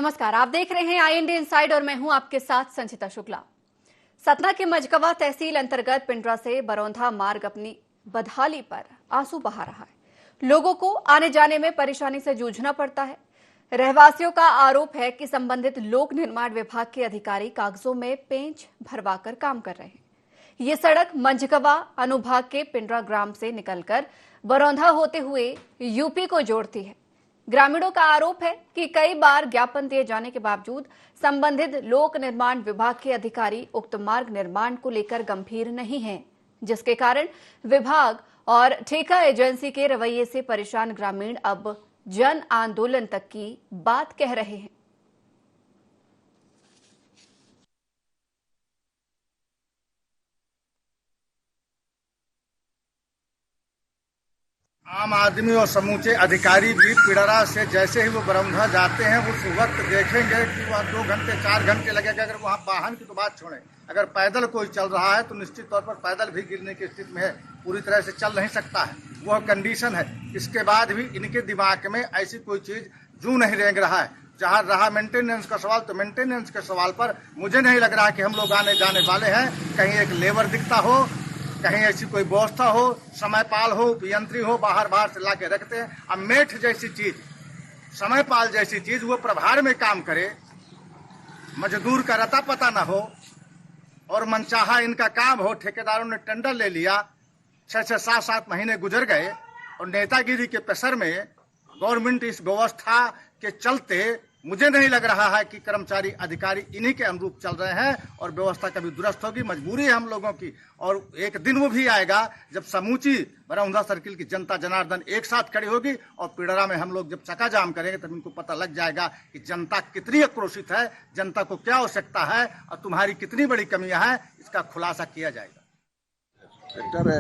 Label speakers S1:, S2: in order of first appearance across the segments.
S1: नमस्कार, आप देख रहे हैं IND इनसाइड और मैं हूं आपके साथ संचिता शुक्ला। सतना के मझगवा तहसील अंतर्गत पिंडरा से बरौंधा मार्ग अपनी बदहाली पर आंसू बहा रहा है। लोगों को आने जाने में परेशानी से जूझना पड़ता है। रहवासियों का आरोप है कि संबंधित लोक निर्माण विभाग के अधिकारी कागजों में पेंच भरवाकर काम कर रहे हैं। ये सड़क मझगवा अनुभाग के पिंडरा ग्राम से निकलकर बरौंधा होते हुए यूपी को जोड़ती है। ग्रामीणों का आरोप है कि कई बार ज्ञापन दिए जाने के बावजूद संबंधित लोक निर्माण विभाग के अधिकारी उक्त मार्ग निर्माण को लेकर गंभीर नहीं हैं, जिसके कारण विभाग और ठेका एजेंसी के रवैये से परेशान ग्रामीण अब जन आंदोलन तक की बात कह रहे हैं।
S2: आम आदमी और समूचे अधिकारी भी पिंडरा से जैसे ही वो बरौंधा जाते हैं उस वक्त देखेंगे कि वह 2 घंटे 4 घंटे लगेगा। अगर वहाँ वाहन की तो बात छोड़ें, अगर पैदल कोई चल रहा है तो निश्चित तौर पर पैदल भी गिरने की स्थिति में है, पूरी तरह से चल नहीं सकता है, वह कंडीशन है। इसके बाद भी इनके दिमाग में ऐसी कोई चीज जू नहीं रेंग रहा है। जहाँ रहा मेंटेनेंस का सवाल, तो मेंटेनेंस के सवाल पर मुझे नहीं लग रहा कि हम लोग आने जाने वाले हैं। कहीं एक लेबर दिखता हो, कहीं ऐसी कोई व्यवस्था हो, समयपाल हो, यंत्री हो, बाहर से ला के रखते हैं। अब मेठ जैसी चीज, समयपाल जैसी चीज वो प्रभार में काम करे, मजदूर का रता पता ना हो और मनचाहा इनका काम हो। ठेकेदारों ने टेंडर ले लिया, 6 से 7 महीने गुजर गए और नेतागिरी के प्रेशर में गवर्नमेंट इस व्यवस्था के चलते मुझे नहीं लग रहा है कि कर्मचारी अधिकारी इन्हीं के अनुरूप चल रहे हैं और व्यवस्था कभी दुरुस्त होगी। मजबूरी है हम लोगों की और एक दिन वो भी आएगा जब समूची बरौंधा सर्किल की जनता जनार्दन एक साथ खड़ी होगी और पिंडरा में हम लोग जब चक्का जाम करेंगे तब इनको पता लग जाएगा कि जनता कितनी आक्रोशित है, जनता को क्या आवश्यकता है और तुम्हारी कितनी बड़ी कमियां हैं, इसका खुलासा किया जाएगा।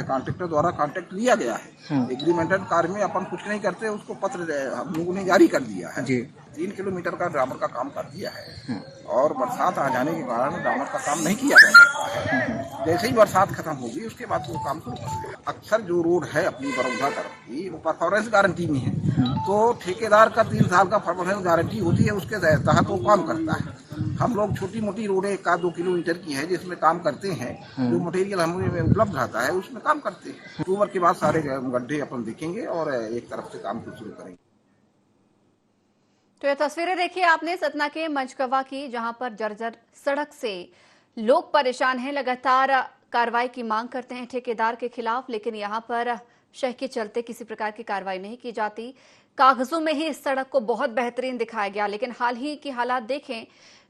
S3: कॉन्ट्रैक्टर द्वारा कॉन्ट्रैक्ट लिया गया है। एग्रीमेंटेड कार्य में अपन कुछ नहीं करते, उसको पत्र हम लोगों ने जारी कर दिया है जी। 3 किलोमीटर का ड्रामर का काम कर दिया है और बरसात आ जाने के कारण ड्रामर का काम नहीं किया जा सकता है। जैसे ही बरसात खत्म होगी उसके बाद वो काम शुरू कर। अक्सर जो रोड है अपनी बरौंधा तरफ की वो परफॉर्मेंस गारंटी में है, तो ठेकेदार का 3 साल का परफॉर्मेंस गारंटी होती है, उसके तहत वो काम करता है। हम लोग छोटी मोटी रोडें 1-2 किलोमीटर की है जिसमें काम करते हैं, जो मटेरियल हमें उपलब्ध रहता है उसमें काम करते हैं। अक्टूबर के बाद सारे गड्ढे अपन देखेंगे और एक तरफ से काम शुरू करेंगे।
S1: तो ये तस्वीरें देखिए आपने सतना के मझगवा की, जहां पर जर्जर सड़क से लोग परेशान हैं, लगातार कार्रवाई की मांग करते हैं ठेकेदार के खिलाफ, लेकिन यहां पर शह के चलते किसी प्रकार की कार्रवाई नहीं की जाती। कागजों में ही इस सड़क को बहुत बेहतरीन दिखाया गया, लेकिन हाल ही की हालात देखें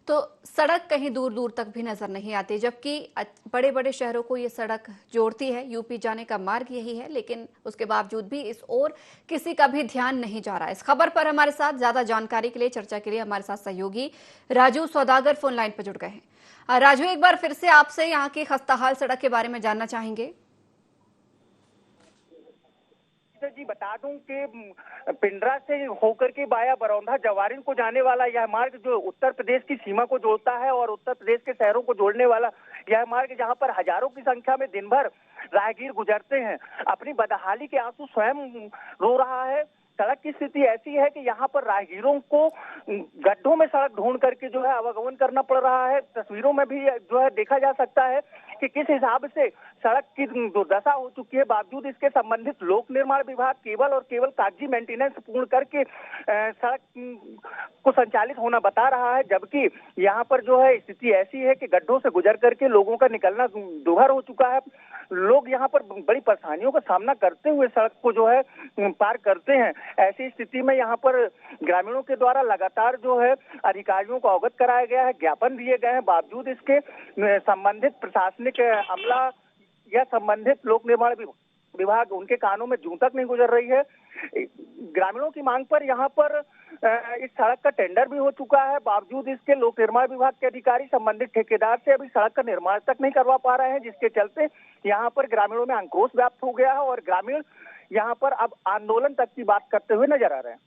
S1: तो सड़क कहीं दूर दूर तक भी नजर नहीं आती, जबकि बड़े बड़े शहरों को ये सड़क जोड़ती है। यूपी जाने का मार्ग यही है, लेकिन उसके बावजूद भी इस ओर किसी का भी ध्यान नहीं जा रहा। इस खबर पर हमारे साथ ज्यादा जानकारी के लिए, चर्चा के लिए हमारे साथ सहयोगी राजू सौदागर फोन लाइन पर जुड़ गए हैं। राजू, एक बार फिर से आपसे यहाँ की खस्ताहाल सड़क के बारे में जानना चाहेंगे।
S4: जी बता दूं कि पिंडरा से होकर के बाया बरौंधा जवारिन को जाने वाला यह मार्ग जो उत्तर प्रदेश की सीमा को जोड़ता है और उत्तर प्रदेश के शहरों को जोड़ने वाला यह मार्ग, जहां पर हजारों की संख्या में दिन भर राहगीर गुजरते हैं, अपनी बदहाली के आंसू स्वयं रो रहा है। सड़क की स्थिति ऐसी है कि यहाँ पर राहगीरों को गड्ढों में सड़क ढूंढ करके जो है आवागमन करना पड़ रहा है। तस्वीरों में भी जो है देखा जा सकता है कि किस हिसाब से सड़क की दुर्दशा हो चुकी है। बावजूद इसके संबंधित लोक निर्माण विभाग केवल और केवल कागजी मेंटेनेंस पूर्ण करके सड़क को संचालित होना बता रहा है, जबकि यहाँ पर जो है स्थिति ऐसी है कि गड्ढों से गुजर करके लोगों का निकलना दुभर हो चुका है। लोग यहाँ पर बड़ी परेशानियों का सामना करते हुए सड़क को जो है पार करते हैं। ऐसी स्थिति में यहाँ पर ग्रामीणों के द्वारा लगातार जो है अधिकारियों को अवगत कराया गया है, ज्ञापन दिए गए हैं, बावजूद इसके संबंधित प्रशासनिक अमला या संबंधित लोक निर्माण विभाग उनके कानों में जूं तक नहीं गुजर रही है। ग्रामीणों की मांग पर यहाँ पर इस सड़क का टेंडर भी हो चुका है, बावजूद इसके लोक निर्माण विभाग के अधिकारी संबंधित ठेकेदार से अभी सड़क का निर्माण तक नहीं करवा पा रहे हैं, जिसके चलते यहाँ पर ग्रामीणों में आक्रोश व्याप्त हो गया है और ग्रामीण यहाँ पर अब आंदोलन तक की बात करते हुए नजर आ रहे हैं।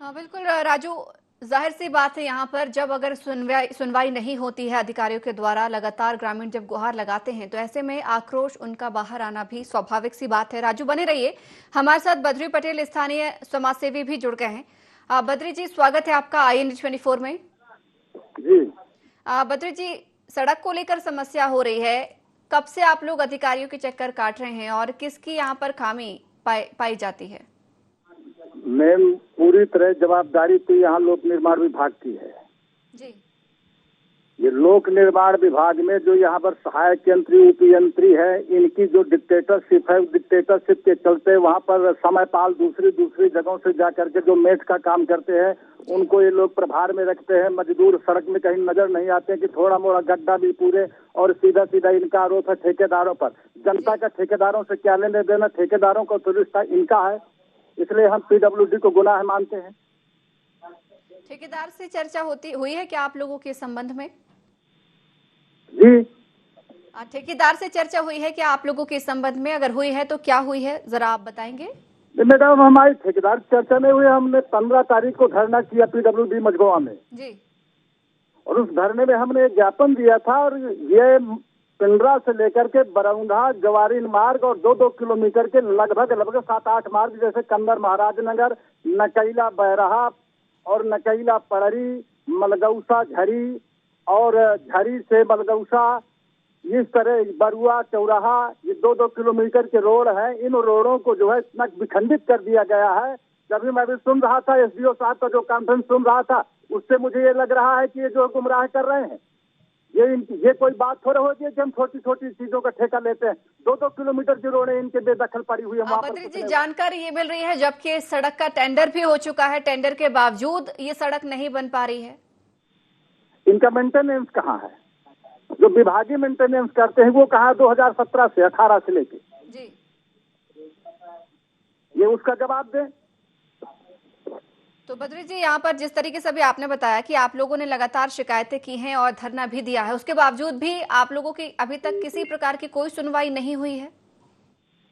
S1: हाँ बिल्कुल राजू, जाहिर सी बात है यहाँ पर जब अगर सुनवाई नहीं होती है अधिकारियों के द्वारा, लगातार ग्रामीण जब गुहार लगाते हैं तो ऐसे में आक्रोश उनका बाहर आना भी स्वाभाविक सी बात है। राजू बने रहिए, हमारे साथ बद्री पटेल स्थानीय समाजसेवी भी जुड़ गए हैं। बद्री जी, स्वागत है आपका IND24 में।
S2: जी,
S1: बद्री जी, सड़क को लेकर समस्या हो रही है, कब से आप लोग अधिकारियों के चक्कर काट रहे हैं और किसकी यहाँ पर खामी पाई जाती है?
S2: मैम पूरी तरह जवाबदारी तो यहाँ लोक निर्माण विभाग की है।
S1: जी,
S2: ये लोक निर्माण विभाग में जो यहाँ पर सहायक यंत्री उपयंत्री है, इनकी जो डिक्टेटरशिप है, डिक्टेटरशिप के चलते वहाँ पर समयपाल दूसरी जगहों से जा करके जो मेट का काम करते हैं, उनको ये लोग प्रभार में रखते हैं। मजदूर सड़क में कहीं नजर नहीं आते कि थोड़ा मोड़ा गड्ढा भी पूरे, और सीधा सीधा इनका आरोप है ठेकेदारों पर। जनता का ठेकेदारों से क्या लेने देना, ठेकेदारों का तो रिश्ता इनका है, इसलिए हम PWD को गुनाह मानते हैं।
S1: ठेकेदार से चर्चा हुई है क्या आप लोगों के संबंध में?
S2: जी,
S1: ठेकेदार से चर्चा हुई है क्या आप लोगों के संबंध में? अगर हुई है तो क्या हुई है, जरा आप बताएंगे।
S2: मैडम हमारी ठेकेदार चर्चा में हुई। हमने 15 तारीख को धरना किया PWD मझगवा में
S1: जी,
S2: और उस धरने में हमने एक ज्ञापन दिया था, और ये पिंडरा से लेकर के बरौंधा जवारीन मार्ग और 2-2 किलोमीटर के लगभग 7-8 मार्ग, जैसे कंदर महाराजनगर, नकैला बैरहा और नकैला पड़री, मलगौसा झरी और झरी से मलगौसा, इस तरह बरुआ चौराहा, ये 2-2 किलोमीटर के रोड है। इन रोडों को जो है इतना विखंडित कर दिया गया है। जब मैं भी सुन रहा था SDO साहब का जो कॉन्फ्रेंस सुन रहा था, उससे मुझे ये लग रहा है कि ये जो गुमराह कर रहे हैं, ये कोई बात थोड़ा होती है कि हम छोटी छोटी चीजों का ठेका लेते हैं। 2-2 किलोमीटर की रोडें इनके बेदखल पड़ी हुई है।
S1: बद्री जी, जानकारी ये मिल रही है जबकि इस सड़क का टेंडर भी हो चुका है, टेंडर के बावजूद ये सड़क नहीं बन पा रही है।
S2: इनका मेंटेनेंस कहाँ है? जो विभागीय मेंटेनेंस करते हैं वो कहाँ? 2017 से 18 से लेके
S1: जी,
S2: ये उसका जवाब दें।
S1: तो बद्री जी, यहाँ पर जिस तरीके से अभी आपने बताया कि आप लोगों ने लगातार शिकायतें की हैं और धरना भी दिया है, उसके बावजूद भी आप लोगों की अभी तक किसी प्रकार की कोई सुनवाई नहीं हुई है।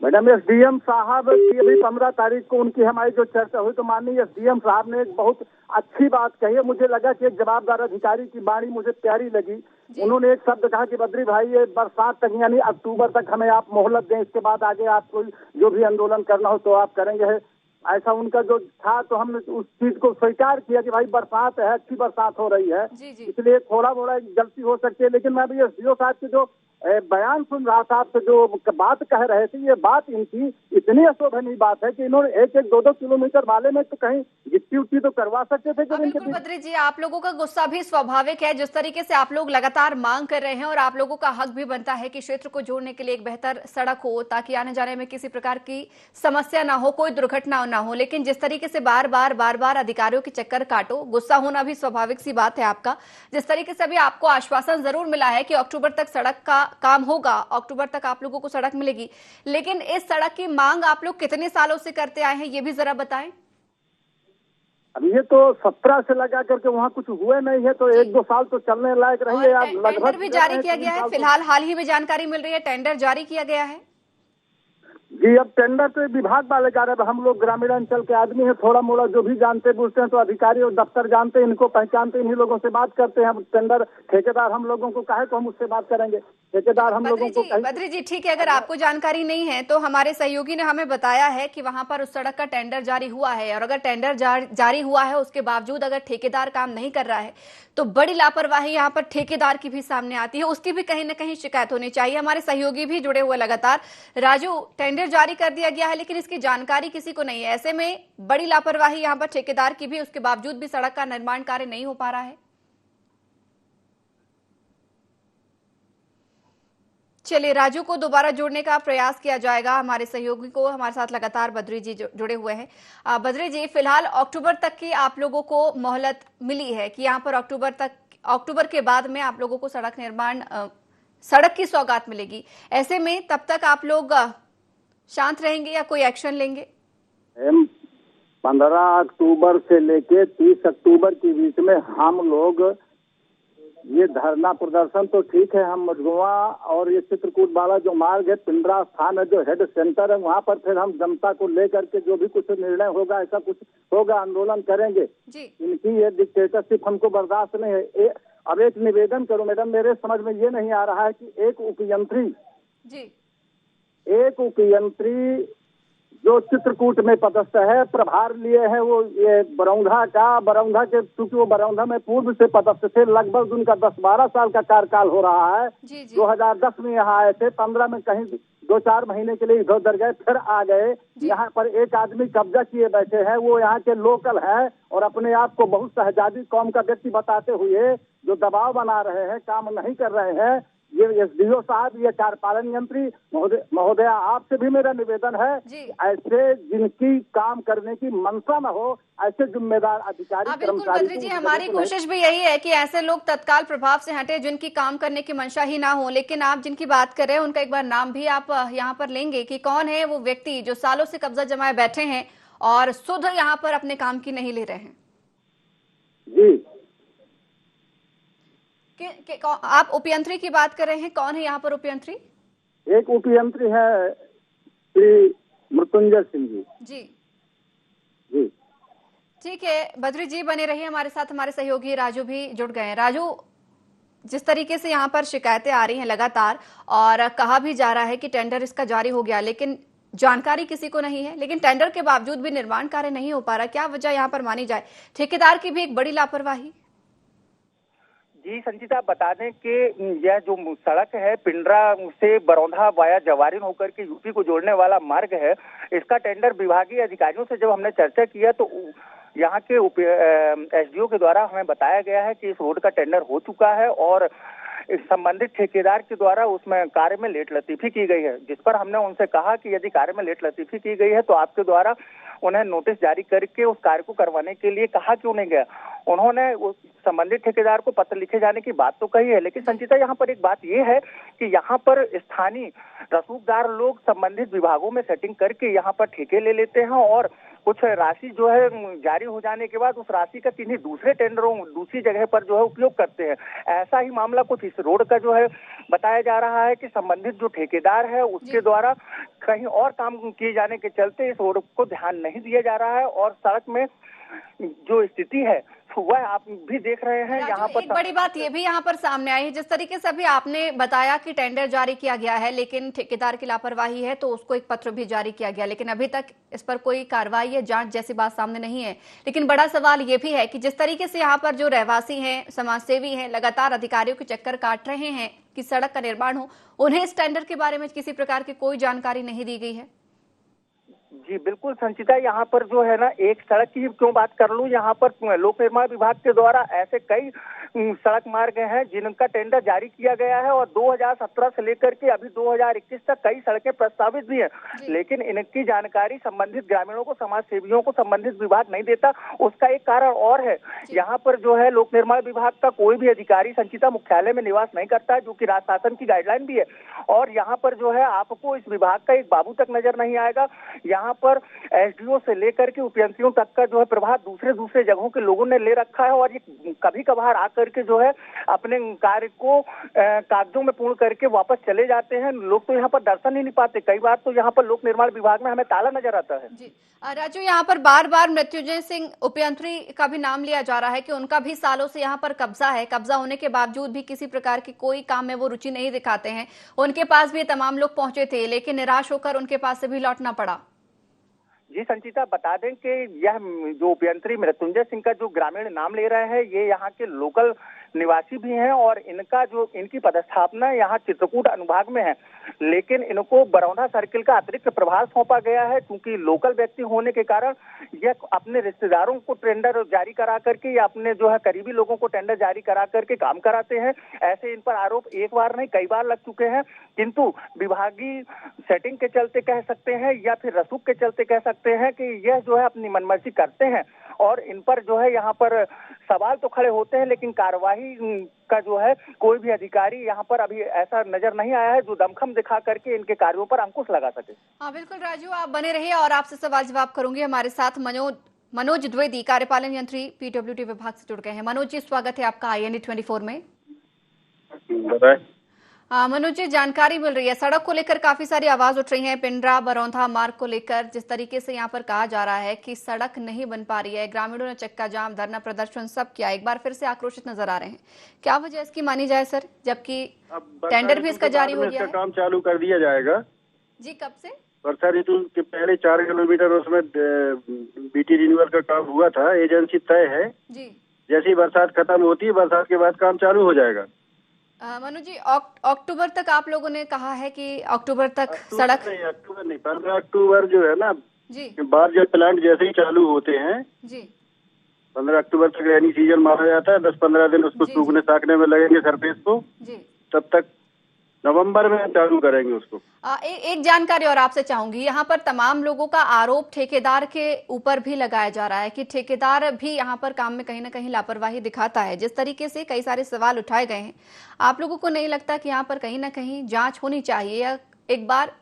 S2: मैडम SDM साहब की अभी 15 तारीख को उनकी हमारी जो चर्चा हुई, तो माननीय SDM साहब ने एक बहुत अच्छी बात कही है। मुझे लगा कि एक जवाबदार अधिकारी की वाणी मुझे प्यारी लगी। उन्होंने एक शब्द कहा कि बद्री भाई, ये बरसात तक यानी अक्टूबर तक हमें आप मोहलत दें, इसके बाद आगे आपको जो भी आंदोलन करना हो तो आप करेंगे। ऐसा उनका जो था, तो हमने उस चीज को स्वीकार किया कि भाई बरसात है, अच्छी बरसात हो रही है, इसलिए थोड़ा मोड़ा गलती हो सकती है। लेकिन मैं भी SDO साहब की जो बयान सुन रहा था, आपसे जो बात कह रहे थे, ये बात इनकी इतनी अशोभनीय बात है कि इन्होंने 1-2 किलोमीटर वाले में तो कहीं गिट्टी उट्टी तो करवा सकते थे।
S1: बिल्कुल बद्री जी, आप लोगों का गुस्सा भी स्वाभाविक है। जिस तरीके से आप लोग लगातार मांग कर रहे हैं और आप लोगों का हक भी बनता है कि क्षेत्र को जोड़ने के लिए एक बेहतर सड़क हो, ताकि आने जाने में किसी प्रकार की समस्या ना हो, कोई दुर्घटना ना हो। लेकिन जिस तरीके से बार बार अधिकारियों के चक्कर काटो, गुस्सा होना भी स्वाभाविक सी बात है आपका। जिस तरीके से अभी आपको आश्वासन जरूर मिला है कि अक्टूबर तक सड़क का काम होगा, अक्टूबर तक आप लोगों को सड़क मिलेगी, लेकिन इस सड़क की मांग आप लोग कितने सालों से करते आए हैं, ये भी जरा बताएं।
S2: अब ये तो 17 से लगा करके वहाँ कुछ हुए नहीं है, तो 1-2 साल तो चलने लायक रही है।
S1: टेंडर भी जारी किया गया है, फिलहाल हाल ही में जानकारी मिल रही है टेंडर जारी किया गया है।
S2: जी, अब टेंडर तो विभाग वाले जा रहे हैं। हम लोग ग्रामीण अंचल के आदमी हैं, थोड़ा मोड़ा जो भी जानते बूझते हैं, तो अधिकारी और दफ्तर जानते हैं, इनको पहचानते, इन्हीं लोगों से बात करते हैं। टेंडर ठेकेदार हम लोगों को कहे तो हम उससे बात करेंगे। ठेकेदार हम लोगों को
S1: बद्री जी, ठीक है, अगर आपको जानकारी नहीं है तो हमारे सहयोगी ने हमें बताया है कि वहां पर उस सड़क का टेंडर जारी हुआ है, और अगर टेंडर जारी हुआ है उसके बावजूद अगर ठेकेदार काम नहीं कर रहा है तो बड़ी लापरवाही यहाँ पर ठेकेदार की भी सामने आती है, उसकी भी कहीं ना कहीं शिकायत होनी चाहिए। हमारे सहयोगी भी जुड़े हुए लगातार। राजू, टेंडर जारी कर दिया गया है लेकिन इसकी जानकारी किसी को नहीं है, ऐसे में बड़ी लापरवाही यहाँ पर ठेकेदार की भी, उसके बावजूद भी सड़क का निर्माण कार्य नहीं हो पा रहा है। चलिए, राजू को दोबारा जोड़ने का प्रयास किया जाएगा। हमारे सहयोगी को हमारे साथ लगातार बद्री जी जुड़े हुए हैं। बद्री जी, फिलहाल अक्टूबर तक की आप लोगों को मोहलत मिली है कि यहाँ पर अक्टूबर के बाद में आप लोगों को सड़क की सौगात मिलेगी। ऐसे में तब तक आप लोग शांत रहेंगे या कोई एक्शन लेंगे?
S2: 15 अक्टूबर से लेके 30 अक्टूबर के बीच में हम लोग ये धरना प्रदर्शन, तो ठीक है, हम मझगुआ और ये चित्रकूट वाला जो मार्ग है, पिंडरा स्थान है जो हेड सेंटर है, वहाँ पर फिर हम जनता को लेकर के जो भी कुछ निर्णय होगा, ऐसा कुछ होगा, आंदोलन करेंगे जी। इनकी ये डिक्टेटरशिप हमको बर्दाश्त नहीं है। अब एक निवेदन करूं मैडम, मेरे समझ में ये नहीं आ रहा है कि एक उपयंत्री
S5: जो चित्रकूट में पदस्थ है, प्रभार लिए है वो ये बरौंधा के, क्योंकि वो बरौंधा में पूर्व से पदस्थ थे। लगभग उनका 10-12 साल का कार्यकाल हो रहा है।
S1: जी जी
S5: 2010 में यहाँ आए थे, 15 में कहीं 2-4 महीने के लिए इधर उधर गए, फिर आ गए। यहाँ पर एक आदमी कब्जा किए बैठे हैं, वो यहाँ के लोकल है और अपने आप को बहुत शहजादी कौम का व्यक्ति बताते हुए जो दबाव बना रहे हैं, काम नहीं कर रहे हैं। ये एसडीओ साहब, ये कार्यपालन यंत्री महोदया, आपसे भी मेरा निवेदन है
S1: जी।
S5: ऐसे जिनकी काम करने की मंशा न हो, ऐसे जिम्मेदार अधिकारी
S1: बिल्कुल
S5: कर्मचारी
S1: बद्री जी, हमारी कोशिश भी यही है कि ऐसे लोग तत्काल प्रभाव से हटे जिनकी काम करने की मंशा ही ना हो। लेकिन आप जिनकी बात कर रहे हैं उनका एक बार नाम भी आप यहाँ पर लेंगे कि कौन है वो व्यक्ति जो सालों से कब्जा जमाए बैठे हैं और सुध यहाँ पर अपने काम की नहीं ले रहे हैं?
S5: जी,
S1: आप उपयंत्री की बात कर रहे हैं, कौन है यहाँ पर उपयंत्री?
S5: एक उपयंत्री है श्री मृत्युंजय सिंह जी।
S1: जी
S5: जी
S1: ठीक है, बद्री जी बने रहिए हमारे साथ। हमारे सहयोगी राजू भी जुड़ गए हैं। राजू, जिस तरीके से यहाँ पर शिकायतें आ रही हैं लगातार और कहा भी जा रहा है कि टेंडर इसका जारी हो गया, लेकिन जानकारी किसी को नहीं है, लेकिन टेंडर के बावजूद भी निर्माण कार्य नहीं हो पा रहा, क्या वजह यहाँ पर मानी जाए? ठेकेदार की भी एक बड़ी लापरवाही।
S4: जी संचिता, बता दें कि यह जो सड़क है पिंडरा से बरौंधा वाया जवारीन होकर के यूपी को जोड़ने वाला मार्ग है, इसका टेंडर विभागीय अधिकारियों से जब हमने चर्चा किया तो यहाँ के एसडीओ के द्वारा हमें बताया गया है कि इस रोड का टेंडर हो चुका है और संबंधित ठेकेदार के द्वारा उसमें कार्य में लेट लतीफी की गई है। जिस पर हमने उनसे कहा कि यदि कार्य में लेट लतीफी की गई है तो आपके द्वारा उन्हें नोटिस जारी करके उस कार्य को करवाने के लिए कहा क्यों नहीं गया। उन्होंने उस संबंधित ठेकेदार को पत्र लिखे जाने की बात तो कही है, लेकिन संचिता यहाँ पर एक बात ये है कि यहाँ पर स्थानीय रसूखदार लोग संबंधित विभागों में सेटिंग करके यहाँ पर ठेके ले लेते हैं और कुछ राशि जो है जारी हो जाने के बाद उस राशि का किन्हीं दूसरे टेंडरों दूसरी जगह पर जो है उपयोग करते हैं। ऐसा ही मामला कुछ इस रोड का जो है बताया जा रहा है कि संबंधित जो ठेकेदार है उसके द्वारा कहीं और काम किए जाने के चलते इस रोड को ध्यान नहीं दिया जा रहा है और सड़क में जो स्थिति है वह आप भी देख रहे हैं। यहाँ पर
S1: एक बड़ी बात ये भी यहाँ पर सामने आई है, जिस तरीके से अभी आपने बताया कि टेंडर जारी किया गया है लेकिन ठेकेदार की लापरवाही है तो उसको एक पत्र भी जारी किया गया, लेकिन अभी तक इस पर कोई कार्रवाई या जांच जैसी बात सामने नहीं है। लेकिन बड़ा सवाल ये भी है कि जिस तरीके से यहाँ पर जो रहवासी हैं, समाजसेवी हैं, लगातार अधिकारियों के चक्कर काट रहे हैं कि सड़क का निर्माण हो, उन्हें इस टेंडर के बारे में किसी प्रकार की कोई जानकारी नहीं दी गई है।
S4: जी बिल्कुल संचिता, यहाँ पर जो है ना, एक सड़क की क्यों बात कर लूं, यहाँ पर लोक निर्माण विभाग के द्वारा ऐसे कई सड़क मार्ग हैं जिनका टेंडर जारी किया गया है और 2017 से लेकर के अभी 2021 तक कई सड़कें प्रस्तावित भी हैं, लेकिन इनकी जानकारी संबंधित ग्रामीणों को, समाज सेवियों को संबंधित विभाग नहीं देता। उसका एक कारण और है, यहाँ पर जो है लोक निर्माण विभाग का कोई भी अधिकारी संचिता मुख्यालय में निवास नहीं करता है, जो कि राज्य शासन की गाइडलाइन भी है। और यहाँ पर जो है आपको इस विभाग का एक बाबू तक नजर नहीं आएगा। यहाँ पर एसडीओ से लेकर के उपयंत्रियों तक का जो है प्रभाव दूसरे जगहों के लोगों ने ले रखा है और ये कभी कभार आकर के जो है अपने कार्य को कागजों में पूर्ण करके वापस चले जाते हैं। लोग तो यहाँ पर दर्शन ही नहीं पाते। कई बार तो यहाँ पर लोक निर्माण विभाग में हमें ताला नजर आता है।
S1: जी राजू, यहाँ पर बार बार मृत्युंजय सिंह उपयंत्री का भी नाम लिया जा रहा है कि उनका भी सालों से यहाँ पर कब्जा है। कब्जा होने के बावजूद भी किसी प्रकार की कोई काम में वो रुचि नहीं दिखाते हैं। उनके पास भी तमाम लोग पहुंचे थे लेकिन निराश होकर उनके पास से भी लौटना पड़ा।
S4: जी संचिता, बता दें कि यह जो उपयंत्री मृत्युंजय सिंह का जो ग्रामीण नाम ले रहे हैं, ये यहाँ के लोकल निवासी भी हैं और इनकी पदस्थापना यहाँ चित्रकूट अनुभाग में है, लेकिन इनको बरौंधा सर्किल का अतिरिक्त प्रभार सौंपा गया है। क्योंकि लोकल व्यक्ति होने के कारण यह अपने रिश्तेदारों को टेंडर जारी करा करके या अपने जो है करीबी लोगों को टेंडर जारी करा करके काम कराते हैं। ऐसे इन पर आरोप एक बार नहीं कई बार लग चुके हैं, किंतु विभागीय सेटिंग के चलते कह सकते हैं या फिर रसूख के चलते कह सकते हैं कि यह जो है अपनी मनमर्जी करते हैं और इन पर जो है यहाँ पर सवाल तो खड़े होते हैं, लेकिन कार्रवाई का जो है कोई भी अधिकारी यहाँ पर अभी ऐसा नजर नहीं आया है जो दमखम दिखा करके इनके कार्यों पर अंकुश लगा सके।
S1: हाँ बिल्कुल राजू, आप बने रहिए और आपसे सवाल जवाब करूंगी। हमारे साथ मनोज द्विवेदी कार्यपालन यंत्री पीडब्ल्यूडी विभाग से जुड़ गए हैं। मनोज जी, स्वागत है आपका INA 24 में। मनोज जी, जानकारी मिल रही है सड़क को लेकर काफी सारी आवाज उठ रही है। पिंडरा बरौंधा मार्ग को लेकर जिस तरीके से यहाँ पर कहा जा रहा है कि सड़क नहीं बन पा रही है, ग्रामीणों ने चक्का जाम, धरना प्रदर्शन सब किया, एक बार फिर से आक्रोशित नजर आ रहे हैं। क्या वजह इसकी मानी जाए सर, जबकि टेंडर भी इसका जारी हो गया है?
S6: काम चालू कर दिया जाएगा।
S1: जी, कब से?
S6: वर्षा ऋतु के पहले 4 किलोमीटर उसमें बीटी रिन्यूअल का काम हुआ था, एजेंसी तय है।
S1: जी
S6: जैसी बरसात खत्म होती है, बरसात के बाद काम चालू हो जाएगा।
S1: मनु जी, अक्टूबर तक आप लोगों ने कहा है कि अक्टूबर तक सड़क
S6: अक्टूबर नहीं, 15 अक्टूबर जो है ना
S1: जी
S6: के बाद जब प्लांट जैसे ही चालू होते हैं,
S1: जी
S6: 15 अक्टूबर तक रेनी सीजन माना जाता है। 10-15 दिन उसको
S1: जी,
S6: सूखने साखने में लगेंगे सरफेस को,
S1: जी।
S6: तब तक नवंबर में चालू करेंगे उसको।
S1: एक जानकारी और आपसे चाहूंगी, यहाँ पर तमाम लोगों का आरोप ठेकेदार के ऊपर भी लगाया जा रहा है कि ठेकेदार भी यहाँ पर काम में कहीं ना कहीं लापरवाही दिखाता है। जिस तरीके से कई सारे सवाल उठाए गए हैं, आप लोगों को नहीं लगता कि यहाँ पर कहीं ना कहीं जांच होनी चाहिए, या एक बार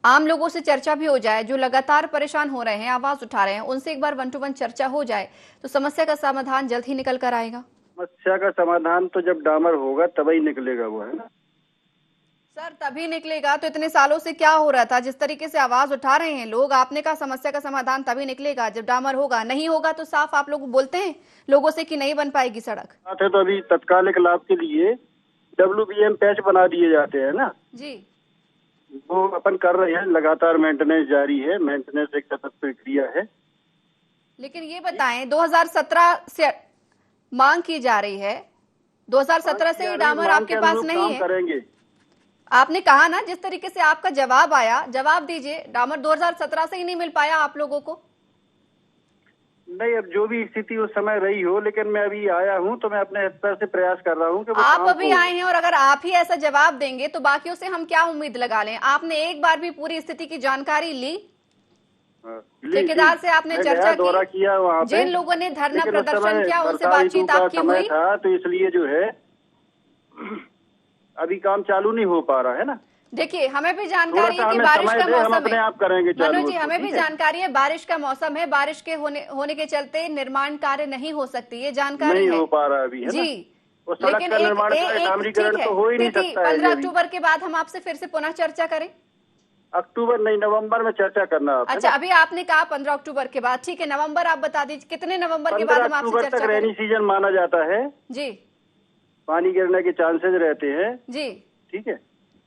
S1: आम लोगों से चर्चा भी हो जाए, जो लगातार परेशान हो रहे हैं, आवाज उठा रहे हैं, उनसे एक बार 1 to 1 चर्चा हो जाए तो समस्या का समाधान जल्द ही निकल कर आएगा?
S6: समस्या का समाधान तो जब डामर होगा तभी निकलेगा वो, है ना
S1: सर, तभी निकलेगा। तो इतने सालों से क्या हो रहा था? जिस तरीके से आवाज उठा रहे हैं लोग, आपने कहा समस्या का समाधान तभी निकलेगा जब डामर होगा। नहीं होगा तो साफ आप लोग बोलते हैं लोगों से कि नहीं बन पाएगी सड़क।
S6: बात है तो अभी तत्कालिक लाभ के लिए WBM पैच बना दिए जाते हैं ना
S1: जी,
S6: वो अपन कर रहे हैं, लगातार मेंटेनेंस जारी है, मेंटेनेंस एक सतत प्रक्रिया है।
S1: लेकिन ये बताएं, 2017 से मांग की जा रही है, 2017 से ये डामर आपके पास नहीं है।
S6: करेंगे,
S1: आपने कहा ना, जिस तरीके से आपका जवाब आया, जवाब दीजिए। डामर 2017 से ही नहीं मिल पाया आप लोगों को?
S6: नहीं, अब जो भी स्थिति उस समय रही हो, लेकिन मैं अभी आया हूं तो मैं अपने स्तर से प्रयास कर रहा हूं कि वो
S1: आप
S6: काम
S1: अभी
S6: हो।
S1: आए हैं और अगर आप ही ऐसा जवाब देंगे तो बाकियों से हम क्या उम्मीद लगा लें? आपने एक बार भी पूरी स्थिति की जानकारी ली? ठेकेदार से आपने चर्चा
S6: दौरा
S1: की?
S6: किया वहाँ पे,
S1: जिन लोगों ने धरना
S6: लेकिन उस
S1: प्रदर्शन
S6: समय
S1: किया उनसे
S6: बरसात
S1: बातचीत
S6: ऋतु का
S1: आपकी
S6: समय
S1: हुई?
S6: था, तो इसलिए जो है अभी काम चालू नहीं हो पा रहा है ना।
S1: देखिए, हमें भी जानकारी है कि
S6: हमें
S1: बारिश
S6: समय
S1: का
S6: दे, हम
S1: मौसम
S6: अपने
S1: है।
S6: आप करेंगे चालू
S1: मनोज जी,
S6: उसको,
S1: हमें भी
S6: ठीक है?
S1: जानकारी है बारिश का मौसम है, बारिश के होने के चलते निर्माण कार्य नहीं हो सकती, ये जानकारी
S6: नहीं
S1: है।
S6: हो पा रहा अभी, है ना?
S1: जी,
S6: वो सड़क
S1: लेकिन
S6: का निर्माण डामरीकरण तो हो ही नहीं सकता है
S1: 15
S6: अभी।
S1: अक्टूबर के बाद हम आपसे फिर से पुनः चर्चा करें।
S6: अक्टूबर नहीं, नवंबर में चर्चा करना आप, है
S1: अच्छा,
S6: ना?
S1: अभी आपने कहा 15 अक्टूबर के बाद, ठीक है। नवंबर आप बता दीजिए, कितने नवंबर के बाद
S6: 15
S1: हम आपसे
S6: अक्टूबर
S1: चर्चा
S6: तक
S1: करें?
S6: रेनी सीजन माना जाता है,
S1: जी
S6: पानी गिरने के चांसेस रहते हैं,
S1: जी
S6: ठीक है?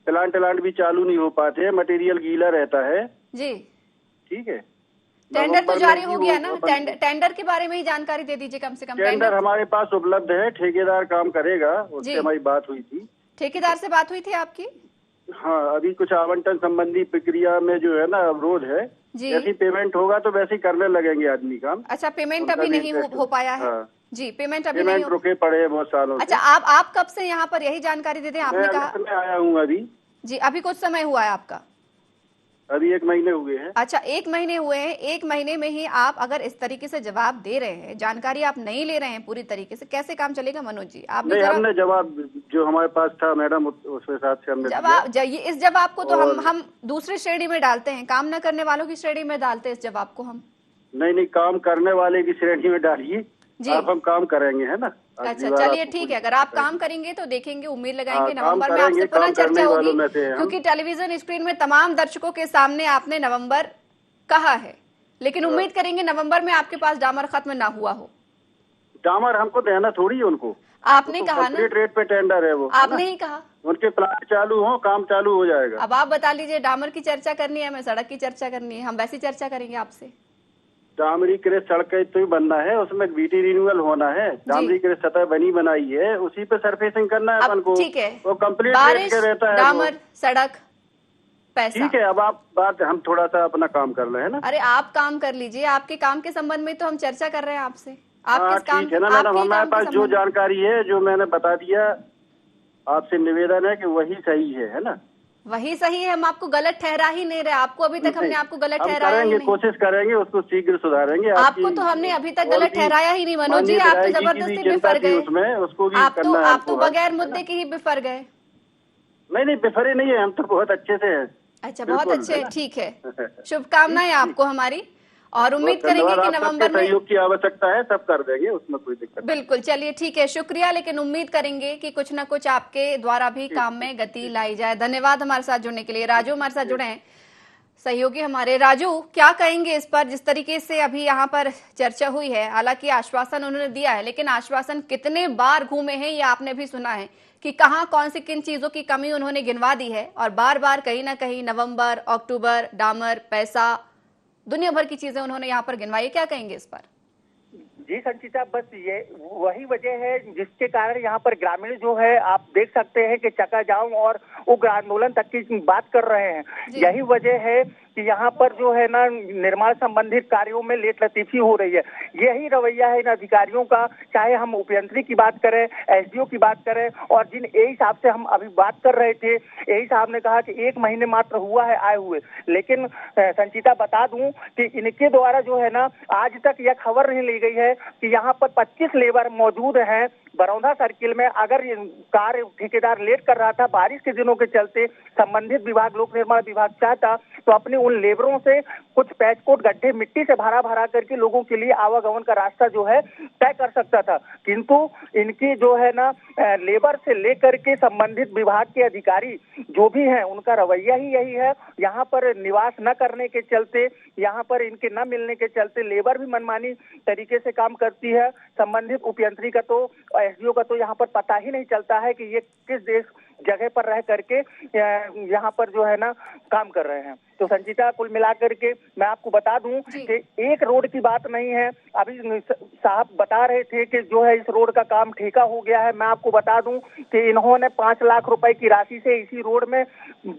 S6: प्लांट भी चालू नहीं हो पाते हैं, मटेरियल गीला रहता है,
S1: जी।
S6: ठीक है?
S1: टेंडर तो
S6: नवंबर
S1: जारी
S6: में
S1: हो
S6: ही
S1: गया ना?
S6: अपन-
S1: टेंडर के बारे में ही जानकारी दे दीजिए कम से कम।
S6: टेंडर हमारे पास उपलब्ध है, ठेकेदार काम करेगा,
S1: जी।
S6: उससे हमारी बात हुई थी।
S1: ठेकेदार से बात हुई थी आपकी?
S6: हाँ, अभी कुछ आवंटन संबंधी प्रक्रिया में जो है ना अवरोध है,
S1: जी।
S6: जैसे पेमेंट होगा तो वैसे ही करने लगेंगे आदमी काम।
S1: अच्छा, पेमेंट
S6: उनका
S1: अभी
S6: भी
S1: नहीं
S6: इंटरेस्ट
S1: हो पाया है?
S6: हाँ।
S1: जी, पेमेंट अभी नहीं
S6: पेमेंट रुके पड़े हैं बहुत सालों
S1: अच्छा,
S6: से।
S1: आप कब से यहाँ पर यही जानकारी देते हैं? आपने
S6: मैं
S1: कहा
S6: अगस्त में आया हूँ अभी
S1: जी, अभी कुछ समय हुआ है आपका?
S6: अभी 1 महीने हुए हैं।
S1: अच्छा, 1 महीने हुए हैं। 1 महीने में ही आप अगर इस तरीके से जवाब दे रहे हैं, जानकारी आप नहीं ले रहे हैं पूरी तरीके से, कैसे काम चलेगा मनोज जी? आप भी
S6: नहीं,
S1: जरा
S6: हमने जवाब जो हमारे पास था मैडम उस हिसाब से हमने दिया।
S1: इस जवाब को तो हम दूसरी श्रेणी में डालते हैं, काम न करने वालों की श्रेणी में डालते हैं इस जवाब को हम।
S6: नहीं, काम करने वाले की श्रेणी में डालिए,
S1: जी।
S6: आप हम काम करेंगे, है ना?
S1: अच्छा, चलिए ठीक है। अगर आप काम करेंगे तो देखेंगे, उम्मीद लगाएंगे
S6: हाँ,
S1: नवंबर में
S6: काम
S1: आपसे
S6: करेंगे,
S1: पुनः
S6: काम
S1: चर्चा
S6: करने
S1: होगी,
S6: वालों में से हैं हम।
S1: क्योंकि टेलीविजन स्क्रीन में तमाम दर्शकों के सामने आपने नवंबर कहा है, लेकिन उम्मीद करेंगे नवंबर में आपके पास डामर खत्म ना हुआ हो।
S6: डामर हमको देना थोड़ी है उनको,
S1: आपने कहा ना,
S6: कंप्लीट रेट पे टेंडर है वो,
S1: आपने ही कहा।
S6: उनके प्लांट चालू हो, काम चालू हो जाएगा।
S1: अब आप बता लीजिए, डामर की चर्चा करनी है, हमें सड़क की चर्चा करनी है, हम वैसी चर्चा करेंगे आपसे।
S6: डामरी क्रेस सड़क तो ही बनना है, उसमें बीटी रिन्यूअल होना है। डामरी क्रेस सतह बनी बनाई है, उसी पे सरफेसिंग करना है अपन
S1: अब
S6: को।
S1: ठीक है,
S6: वो कंप्लीट
S1: बारिश,
S6: के रहता है
S1: डामर, सड़क, पैसा।
S6: ठीक है, अब आप बात हम थोड़ा सा अपना काम कर रहे हैं ना।
S1: अरे आप काम कर लीजिए, आपके काम के संबंध में तो हम चर्चा कर रहे हैं आपसे। आप
S6: हाँ,
S1: किस काम
S6: ठीक है ना मैडम,
S1: आपके
S6: हमारे
S1: काम के
S6: पास जो
S1: संबंध में?
S6: जानकारी है, जो मैंने बता दिया, आपसे निवेदन है कि वही सही है ना?
S1: वही सही है, हम आपको गलत ठहरा ही नहीं रहे। आपको अभी तक हमने आपको गलत
S6: हम
S1: ठहराया ही
S6: करेंगे,
S1: नहीं।
S6: कोशिश करेंगे, उसको शीघ्र सुधारेंगे।
S1: आपको तो हमने अभी तक गलत ठहराया ही नहीं मनोज जी, आप तो जबरदस्ती बिफर गए।
S6: उसमें उसको भी
S1: आप
S6: करना है
S1: आप तो
S6: हमको,
S1: बगैर मुद्दे के ही बिफर गए।
S6: नहीं, बिफरे नहीं है, हम तो बहुत अच्छे से हैं।
S1: अच्छा, बहुत
S6: बिल्कुल,
S1: अच्छे,
S6: है ना?
S1: ठीक है। शुभकामनाएं आपको हमारी, और उम्मीद करेंगे कि नवंबर में
S6: सहयोग की आवश्यकता है, सब कर देंगे, उसमें कोई दिक्कत नहीं।
S1: बिल्कुल। चलिए ठीक है, शुक्रिया, लेकिन उम्मीद करेंगे कि कुछ ना कुछ आपके द्वारा भी काम में गति लाई जाए। धन्यवाद हमारे साथ जुड़ने के लिए। राजू हमारे साथ जुड़े हैं। सहयोगी हमारे राजू क्या कहेंगे इस पर, जिस तरीके से अभी यहाँ पर चर्चा हुई है। हालांकि आश्वासन उन्होंने दिया है, लेकिन आश्वासन कितने बार घूमे हैं ये आपने भी सुना है कि कहाँ कौन सी किन चीजों की कमी उन्होंने गिनवा दी है, और बार बार कहीं ना कहीं नवंबर, अक्टूबर, डामर, पैसा, दुनिया भर की चीजें उन्होंने यहाँ पर गिनवाई। क्या कहेंगे इस पर?
S4: जी संचिता, बस ये वही वजह है जिसके कारण यहाँ पर ग्रामीण जो है आप देख सकते हैं कि चक्का जाम और उग्र आंदोलन तक की बात कर रहे हैं। यही वजह है कि यहाँ पर जो है ना निर्माण संबंधित कार्यों में लेट लतीफी हो रही है। यही रवैया है इन अधिकारियों का, चाहे हम उपयंत्री की बात करें, एसडीओ की बात करें, और जिन एई साहब से हम अभी बात कर रहे थे, एई साहब ने कहा कि 1 महीने मात्र हुआ है आए हुए। लेकिन संचिता बता दूं कि इनके द्वारा जो है ना आज तक यह खबर नहीं ली गई है कि यहाँ पर 25 लेबर मौजूद हैं बरौंधा सर्किल में। अगर कार्य ठेकेदार लेट कर रहा था बारिश के दिनों के चलते, संबंधित विभाग लोक निर्माण विभाग चाहता तो अपने उन लेबरों से कुछ पैचकोट गड्ढे मिट्टी से भरा करके लोगों के लिए आवागमन का रास्ता जो है तय कर सकता था। किंतु इनकी जो है ना लेबर से लेकर के संबंधित विभाग के अधिकारी जो भी हैं उनका रवैया ही यही है। यहाँ पर निवास न करने के चलते, यहाँ पर इनके न मिलने के चलते लेबर भी मनमानी तरीके से काम करती है। संबंधित उपयंत्री का तो एसडीओ का तो यहाँ पर पता ही नहीं चलता है कि ये किस देश जगह पर रह करके यहाँ पर जो है ना काम कर रहे हैं। तो संचिता, कुल मिलाकर के मैं आपको बता दूं कि एक रोड की बात नहीं है। अभी साहब बता रहे थे कि जो है इस रोड का काम ठेका हो गया है। मैं आपको बता दूं कि इन्होंने 5 लाख रुपए की राशि से इसी रोड में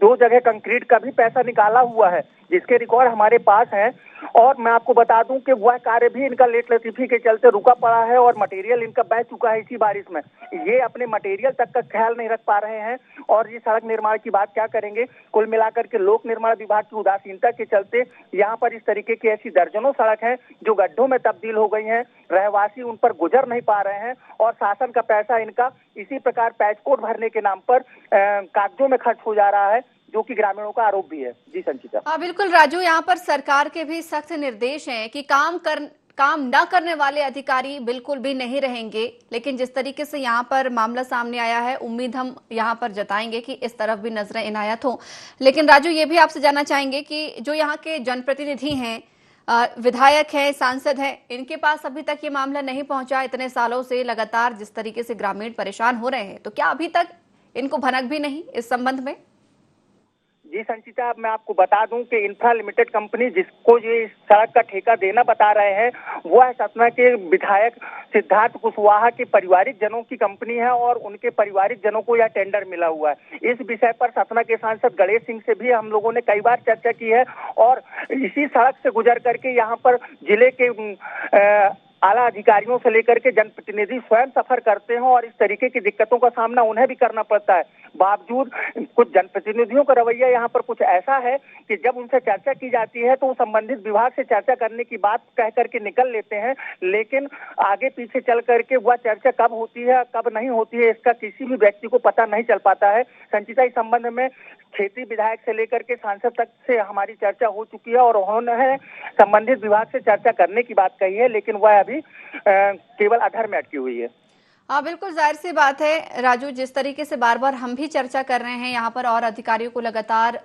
S4: 2 जगह कंक्रीट का भी पैसा निकाला हुआ है, जिसके रिकॉर्ड हमारे पास हैं। और मैं आपको बता दूं कि वह कार्य भी इनका लेट लतीफी के चलते रुका पड़ा है और मटेरियल इनका बह चुका है इसी बारिश में। ये अपने मटेरियल तक का ख्याल नहीं रख पा रहे हैं और ये सड़क निर्माण की बात क्या करेंगे। कुल मिलाकर के लोक निर्माण विभाग की उदासीनता के चलते यहाँ पर इस तरीके की ऐसी दर्जनों सड़क हैं जो गड्ढों में तब्दील हो गई हैं। रहवासी उन पर गुजर नहीं पा रहे हैं और शासन का पैसा इनका इसी प्रकार पैचकोट भरने के नाम पर कागजों में खर्च हो जा रहा है, जो कि ग्रामीणों का आरोप भी है। जी संचिता।
S1: हाँ बिल्कुल राजू, यहाँ पर सरकार के भी सख्त निर्देश हैं कि काम न करने वाले अधिकारी बिल्कुल भी नहीं रहेंगे। लेकिन जिस तरीके से यहाँ पर मामला सामने आया है, उम्मीद हम यहाँ पर जताएंगे कि इस तरफ भी नजरें इनायत हो। लेकिन राजू, ये भी आपसे जानना चाहेंगे कि जो यहाँ के जनप्रतिनिधि हैं, विधायक हैं, सांसद हैं, इनके पास अभी तक ये मामला नहीं पहुंचा। इतने सालों से लगातार जिस तरीके से ग्रामीण परेशान हो रहे हैं, तो क्या अभी तक इनको भनक भी नहीं इस संबंध में?
S4: जी संचिता, मैं आपको बता दूं कि इंफ्रा लिमिटेड कंपनी जिसको ये सड़क का ठेका देना बता रहे हैं, वह सतना के विधायक सिद्धार्थ कुशवाहा के पारिवारिक जनों की कंपनी है और उनके पारिवारिक जनों को यह टेंडर मिला हुआ है। इस विषय पर सतना के सांसद गणेश सिंह से भी हम लोगों ने कई बार चर्चा की है और इसी सड़क से गुजर करके यहाँ पर जिले के आला अधिकारियों से लेकर के जनप्रतिनिधि स्वयं सफर करते हैं और इस तरीके की दिक्कतों का सामना उन्हें भी करना पड़ता है। बावजूद कुछ जनप्रतिनिधियों का रवैया यहाँ पर कुछ ऐसा है कि जब उनसे चर्चा की जाती है तो संबंधित विभाग से चर्चा करने की बात कह करके निकल लेते हैं, लेकिन आगे पीछे चल करके वह चर्चा कब होती है कब नहीं होती है इसका किसी भी व्यक्ति को पता नहीं चल पाता है। संचिता, इस संबंध में क्षेत्रीय विधायक से लेकर के सांसद तक से हमारी चर्चा हो चुकी है और उन्होंने संबंधित विभाग से चर्चा करने की बात कही है, लेकिन वह अभी केवल अधर में अटकी हुई है।
S1: हाँ बिल्कुल, जाहिर सी बात है राजू, जिस तरीके से बार बार हम भी चर्चा कर रहे हैं यहाँ पर और अधिकारियों को लगातार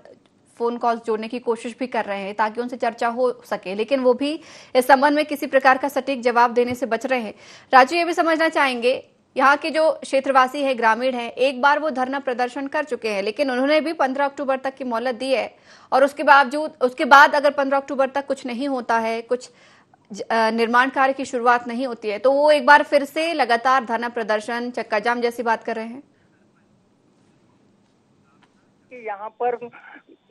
S1: फोन कॉल्स जोड़ने की कोशिश भी कर रहे हैं ताकि उनसे चर्चा हो सके, लेकिन वो भी इस संबंध में किसी प्रकार का सटीक जवाब देने से बच रहे हैं। राजू, ये भी समझना चाहेंगे, यहाँ के जो क्षेत्रवासी है, ग्रामीण है, एक बार वो धरना प्रदर्शन कर चुके हैं, लेकिन उन्होंने भी 15 अक्टूबर तक की मोहलत दी है और उसके बाद अगर 15 अक्टूबर तक कुछ नहीं होता है, कुछ निर्माण कार्य की शुरुआत नहीं होती है, तो वो एक बार फिर से लगातार धरना प्रदर्शन, चक्का जाम जैसी बात कर रहे हैं।
S4: यहाँ पर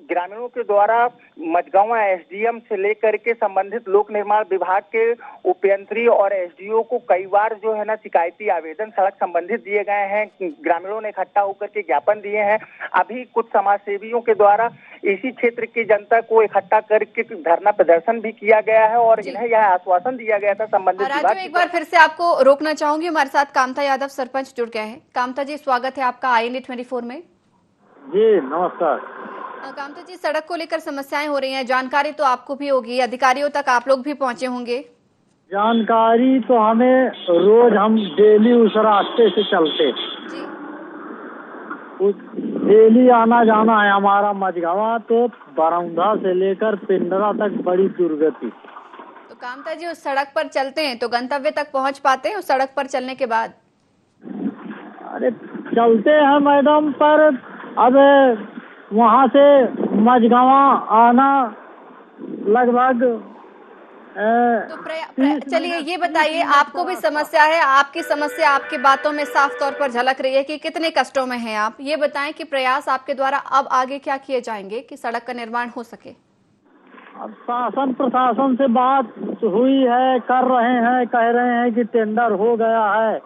S4: ग्रामीणों के द्वारा मझगांव एसडीएम से लेकर के संबंधित लोक निर्माण विभाग के उपयंत्री और एसडीओ को कई बार जो है ना शिकायती आवेदन सड़क संबंधित दिए गए हैं। ग्रामीणों ने इकट्ठा होकर के ज्ञापन दिए हैं। अभी कुछ समाज सेवियों के द्वारा इसी क्षेत्र की जनता को इकट्ठा करके धरना प्रदर्शन भी किया गया है और इन्हें यह आश्वासन दिया गया था संबंधित विभाग।
S1: एक बार फिर से आपको रोकना चाहूंगी, हमारे साथ कामता यादव सरपंच जुड़ गए हैं। कामता जी, स्वागत है आपका INA 24 में।
S7: जी नमस्कार।
S1: कामता जी, सड़क को लेकर समस्याएं हो रही हैं, जानकारी तो आपको भी होगी, अधिकारियों तक आप लोग भी पहुंचे होंगे।
S7: जानकारी तो हमें रोज हम डेली उस रास्ते से चलते,
S1: जी।
S7: डेली आना जाना है हमारा मझगावा, तो बरौंधा से लेकर पिंडरा तक बड़ी दुर्गति।
S1: तो कामता जी, उस सड़क पर चलते हैं तो गंतव्य तक पहुंच पाते हैं उस सड़क पर चलने के बाद?
S7: अरे चलते हैं मैडम, पर अब वहाँ से मझगावा आना लगभग
S1: तो चलिए ये बताइए, आपको भी समस्या है, आपकी समस्या आपकी बातों में साफ तौर पर झलक रही है कि कितने कष्टों में हैं आप। ये बताएं कि प्रयास आपके द्वारा अब आगे क्या किए जाएंगे कि सड़क का निर्माण हो सके?
S7: अब शासन प्रशासन से बात हुई है, कर रहे हैं, कह रहे हैं कि टेंडर हो गया है,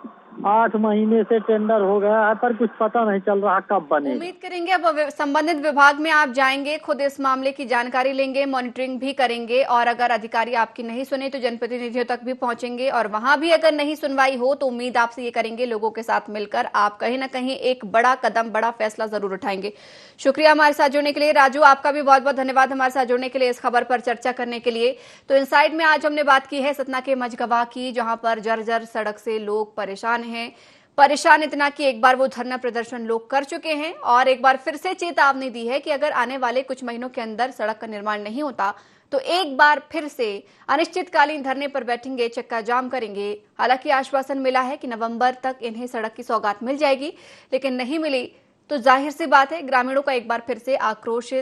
S7: 8 महीने से टेंडर हो गया है, पर कुछ पता नहीं चल रहा कब बनेगा।
S1: उम्मीद करेंगे अब संबंधित विभाग में आप जाएंगे, खुद इस मामले की जानकारी लेंगे, मॉनिटरिंग भी करेंगे, और अगर अधिकारी आपकी नहीं सुने तो जनप्रतिनिधियों तक भी पहुंचेंगे, और वहां भी अगर नहीं सुनवाई हो तो उम्मीद आपसे ये करेंगे लोगों के साथ मिलकर आप कहीं ना कहीं एक बड़ा कदम, बड़ा फैसला जरूर उठाएंगे। शुक्रिया हमारे साथ जुड़ने के लिए। राजू, आपका भी बहुत बहुत धन्यवाद हमारे साथ जुड़ने के लिए, इस खबर पर चर्चा करने के लिए। तो इनसाइड में आज हमने बात की है सतना के मझगवा की, जहां पर जर्जर सड़क से लोग परेशान हैं। परेशान इतना कि एक बार वो धरना प्रदर्शन लोग कर चुके हैं और एक बार फिर से चेतावनी दी है कि अगर आने वाले कुछ महीनों के अंदर सड़क का निर्माण नहीं होता तो एक बार फिर से अनिश्चितकालीन धरने पर बैठेंगे, चक्का जाम करेंगे। हालांकि आश्वासन मिला है कि नवंबर तक इन्हें सड़क की सौगात मिल जाएगी, लेकिन नहीं मिली तो जाहिर सी बात है ग्रामीणों का एक बार फिर से आक्रोश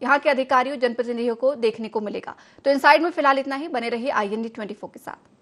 S1: यहाँ के अधिकारियों, जनप्रतिनिधियों को देखने को मिलेगा। तो इनसाइड में फिलहाल इतना ही। बने रहिए IND 24 के साथ।